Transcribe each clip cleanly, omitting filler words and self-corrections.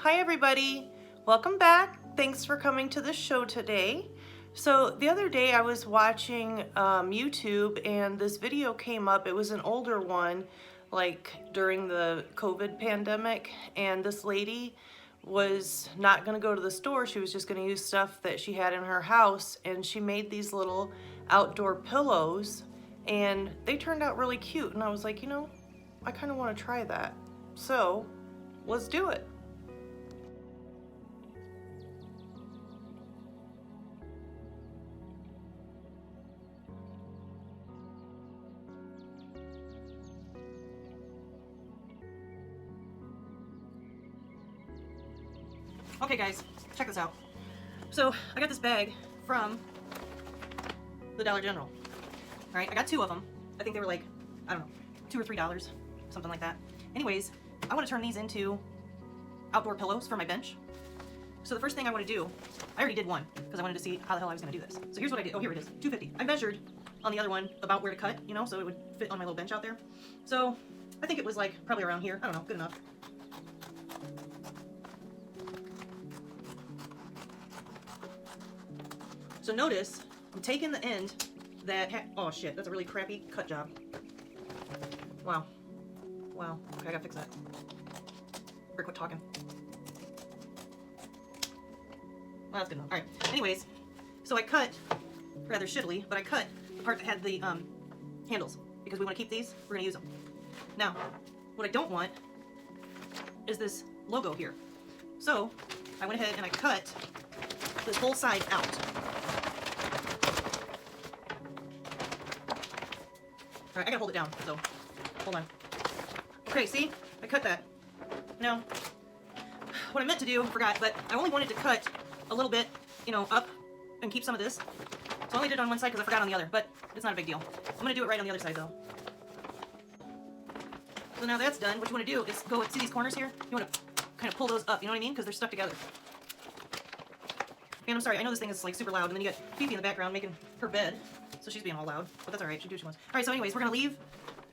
Hi everybody, welcome back. Thanks for coming to the show today. So the other day I was watching YouTube and this video came up. It was an older one, like during the COVID pandemic, and this lady was not going to go to the store. She was just going to use stuff that she had in her house, and she made these little outdoor pillows and they turned out really cute, and I was like, you know, I kind of want to try that. So let's do it. Okay guys, check this out. So I got this bag from the Dollar General. Alright, I got two of them. I think they were like, I don't know, $2 or $3, something like that. Anyways, I want to turn these into outdoor pillows for my bench. So the first thing I want to do, I already did one because I wanted to see how the hell I was going to do this. So here's what I did. Oh, here it is, $2.50. I measured on the other one about where to cut, you know, so it would fit on my little bench out there. So I think it was like probably around here. I don't know, good enough. So notice, I'm taking the end that oh shit, that's a really crappy cut job. Wow. Wow. Okay, I gotta fix that. Or quit talking. Well, that's good enough. Alright. Anyways, so I cut, rather shittily, but I cut the part that had the handles. Because we want to keep these, we're going to use them. Now, what I don't want is this logo here. So, I went ahead and I cut this whole side out. Alright, I gotta hold it down, so hold on. Okay, see? I cut that. Now, what I meant to do, I forgot, but I only wanted to cut a little bit, you know, up and keep some of this. So I only did it on one side because I forgot on the other, but it's not a big deal. I'm gonna do it right on the other side though. So now that's done, what you wanna do is go, see these corners here? You wanna kind of pull those up, you know what I mean? Because they're stuck together. And I'm sorry, I know this thing is like super loud, and then you got Fifi in the background making her bed. So she's being all loud, but that's alright, she can do what she wants. Alright, so anyways, we're gonna leave,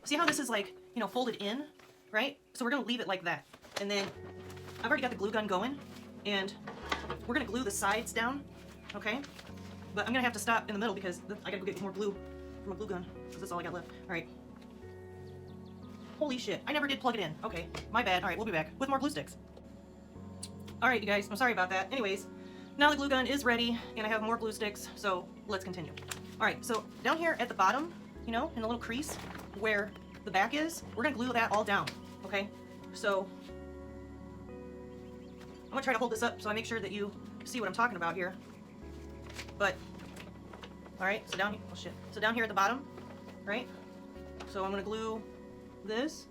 see how this is like, you know, folded in, right? So we're gonna leave it like that. And then, I've already got the glue gun going, and we're gonna glue the sides down, okay? But I'm gonna have to stop in the middle because I gotta go get more glue from a glue gun, because that's all I got left. Alright. Holy shit, I never did plug it in. Okay, my bad. Alright, we'll be back with more glue sticks. Alright, you guys, I'm sorry about that. Anyways, now the glue gun is ready, and I have more glue sticks, so let's continue. Alright, so down here at the bottom, you know, in the little crease where the back is, we're going to glue that all down, okay? So, I'm going to try to hold this up so I make sure that you see what I'm talking about here. But, alright, so down here, oh shit. So down here at the bottom, right? So I'm going to glue this.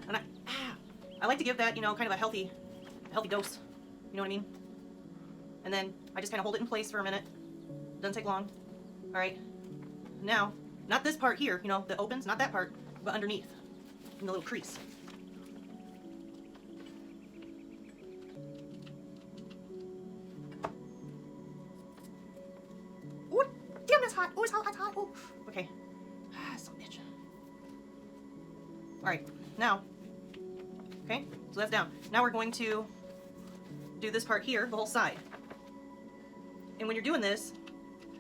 And I like to give that, you know, kind of a healthy dose, you know what I mean? And then I just kind of hold it in place for a minute. Doesn't take long. Alright. Now, not this part here, you know, that opens, not that part, but underneath, in the little crease. Oh, damn, that's hot. Oh, it's hot, hot, hot. Oh, okay. Son of a bitch. Alright, now, okay, so that's down. Now we're going to do this part here, the whole side. And when you're doing this,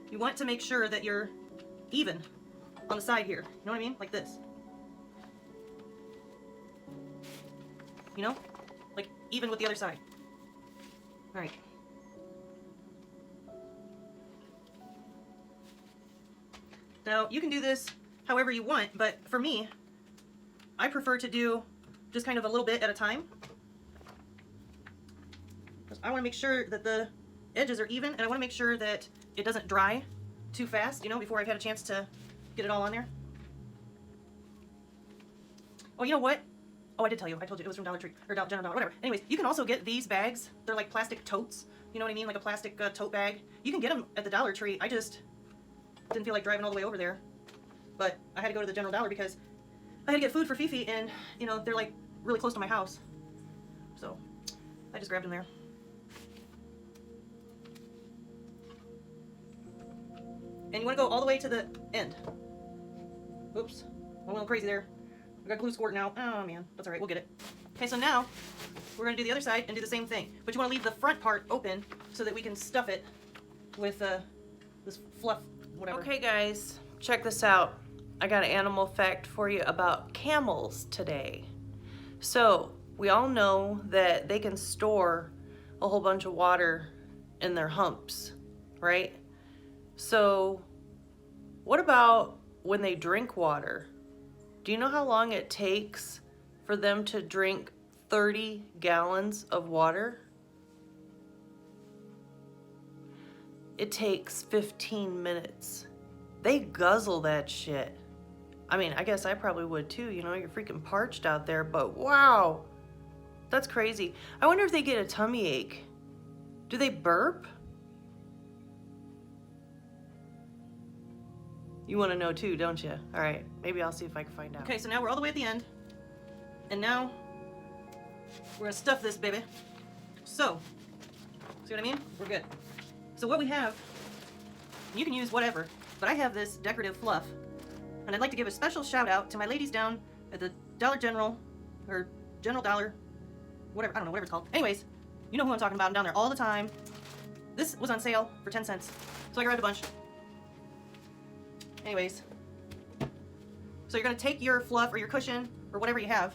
you want to make sure that you're even on the side here. You know what I mean? Like this. You know? Like even with the other side. Alright. Now, you can do this however you want, but for me, I prefer to do just kind of a little bit at a time. I want to make sure that the edges are even, and I want to make sure that it doesn't dry too fast, you know, before I've had a chance to get it all on there. Oh, you know what? Oh, I did tell you. I told you it was from Dollar Tree, or General Dollar, whatever. Anyways, you can also get these bags. They're like plastic totes, you know what I mean? Like a plastic tote bag. You can get them at the Dollar Tree. I just didn't feel like driving all the way over there. But I had to go to the General Dollar because I had to get food for Fifi, and, you know, they're like really close to my house. So, I just grabbed them there. And you want to go all the way to the end. Oops, went a little crazy there. We got glue squirting out. Oh man, that's all right, we'll get it. Okay, so now we're gonna do the other side and do the same thing. But you wanna leave the front part open so that we can stuff it with this fluff, whatever. Okay guys, check this out. I got an animal fact for you about camels today. So we all know that they can store a whole bunch of water in their humps, right? So what about when they drink water? Do you know how long it takes for them to drink 30 gallons of water? It takes 15 minutes. They guzzle that shit. I mean, I guess I probably would too, you know, you're freaking parched out there, but wow, that's crazy. I wonder if they get a tummy ache. Do they burp? You want to know too, don't you? All right, maybe I'll see if I can find out. Okay, so now we're all the way at the end, and now we're gonna stuff this baby. So, see what I mean? We're good. So what we have, you can use whatever, but I have this decorative fluff, and I'd like to give a special shout out to my ladies down at the Dollar General, or General Dollar, whatever, I don't know, whatever it's called. Anyways, you know who I'm talking about. I'm down there all the time. This was on sale for 10 cents, so I grabbed a bunch. Anyways, so you're gonna take your fluff or your cushion or whatever you have,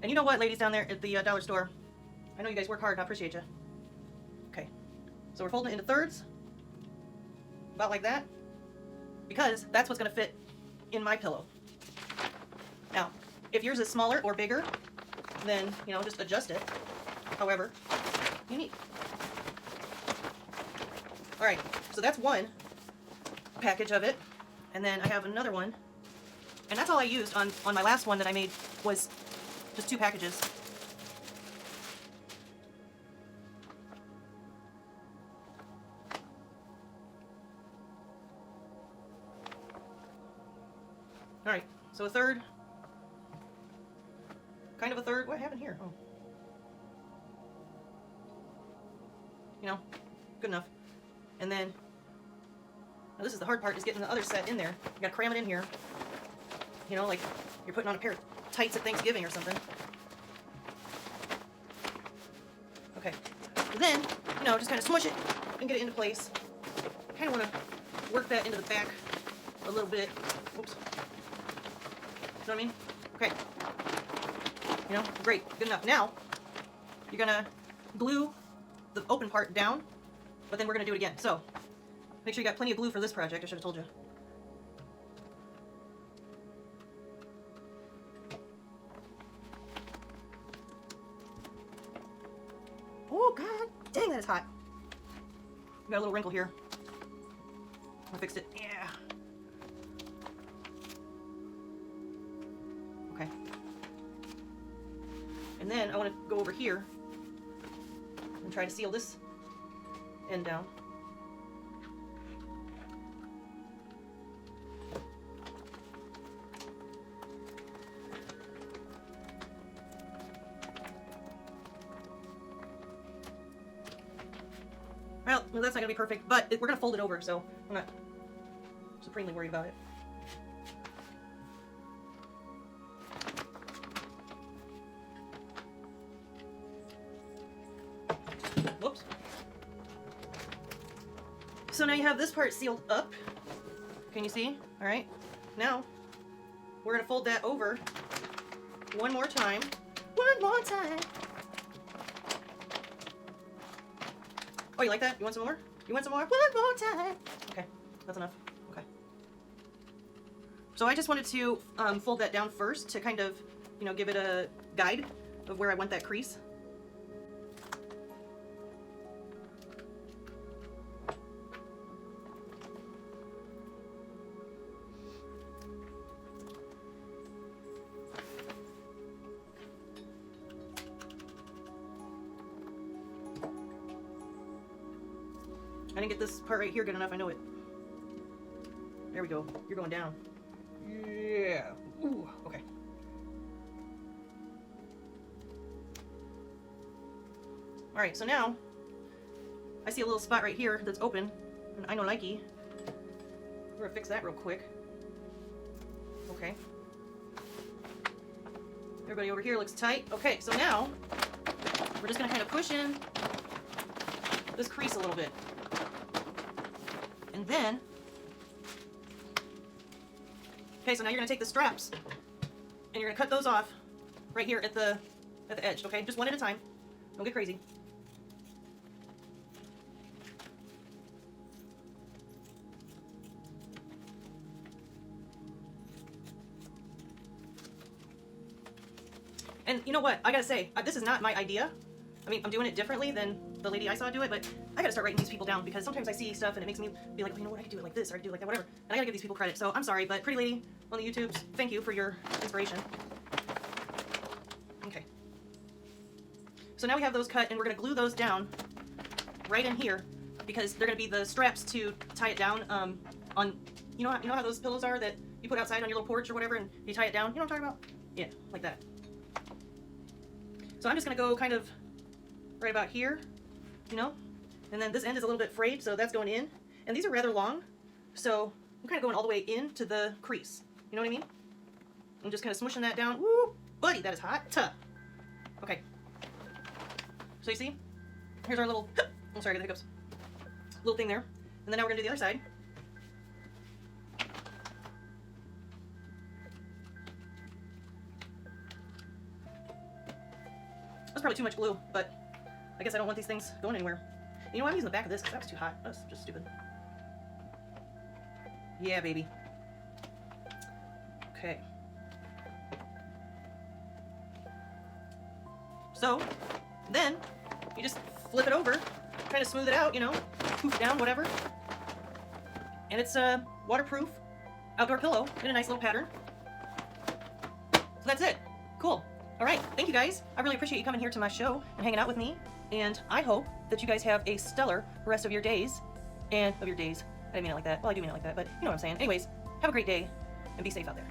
and you know what, ladies down there at the dollar store, I know you guys work hard and I appreciate you. Okay, so we're folding it into thirds, about like that, because that's what's gonna fit in my pillow. Now, if yours is smaller or bigger, then, you know, just adjust it however you need. All right, so that's one package of it, and then I have another one, and that's all I used on my last one that I made, was just 2 packages. All right, so a third, kind of a third. What happened here? Oh, you know, good enough. And then, now this is the hard part, is getting the other set in there. You gotta cram it in here. You know, like you're putting on a pair of tights at Thanksgiving or something. Okay. And then, you know, just kind of smush it and get it into place. Kind of want to work that into the back a little bit. Oops. You know what I mean? Okay. You know, great, good enough. Now, you're gonna glue the open part down, but then we're gonna do it again. So, make sure you got plenty of glue for this project, I should have told you. Oh, God dang, that is hot. Got a little wrinkle here. I fixed it. Yeah. Okay. And then I want to go over here and try to seal this end down. Well, that's not going to be perfect, but we're going to fold it over, so I'm not supremely worried about it. Whoops. So now you have this part sealed up. Can you see? All right. Now, we're going to fold that over one more time. One more time. Oh, you like that? You want some more? You want some more? One more time. Okay, that's enough. Okay. So I just wanted to fold that down first to kind of, you know, give it a guide of where I want that crease. I didn't get this part right here good enough, I know it. There we go. You're going down. Yeah. Ooh, okay. All right, so now I see a little spot right here that's open, and I know likey. We're gonna fix that real quick. Okay. Everybody over here looks tight. Okay, so now we're just gonna kind of push in this crease a little bit. And then, okay, so now you're gonna take the straps and you're gonna cut those off right here at the edge, okay? Just one at a time. Don't get crazy. And you know what? I gotta say, this is not my idea. I mean, I'm doing it differently than the lady I saw do it, but I gotta start writing these people down because sometimes I see stuff and it makes me be like, well, you know what? I could do it like this or I could do it like that, whatever. And I gotta give these people credit. So I'm sorry, but pretty lady on the YouTubes, thank you for your inspiration. Okay. So now we have those cut and we're gonna glue those down right in here because they're gonna be the straps to tie it down on, you know how those pillows are that you put outside on your little porch or whatever and you tie it down? You know what I'm talking about? Yeah, like that. So I'm just gonna go kind of right about here, you know, and then this end is a little bit frayed, so that's going in. And these are rather long, so I'm kind of going all the way into the crease. You know what I mean? I'm just kind of smushing that down. Woo, buddy, that is hot. Tuh. Okay. So you see, here's our little, I'm sorry, I got the hiccups. Little thing there. And then now we're gonna do the other side. That's probably too much glue, but I guess I don't want these things going anywhere. You know what? I'm using the back of this because that was too hot. That was just stupid. Yeah, baby. Okay. So, then, you just flip it over, kind of smooth it out, you know, poof it down, whatever. And it's a waterproof outdoor pillow in a nice little pattern. So that's it. Cool. All right, thank you guys. I really appreciate you coming here to my show and hanging out with me. And I hope that you guys have a stellar rest of your days. I didn't mean it like that. Well, I do mean it like that, but you know what I'm saying. Anyways, have a great day and be safe out there.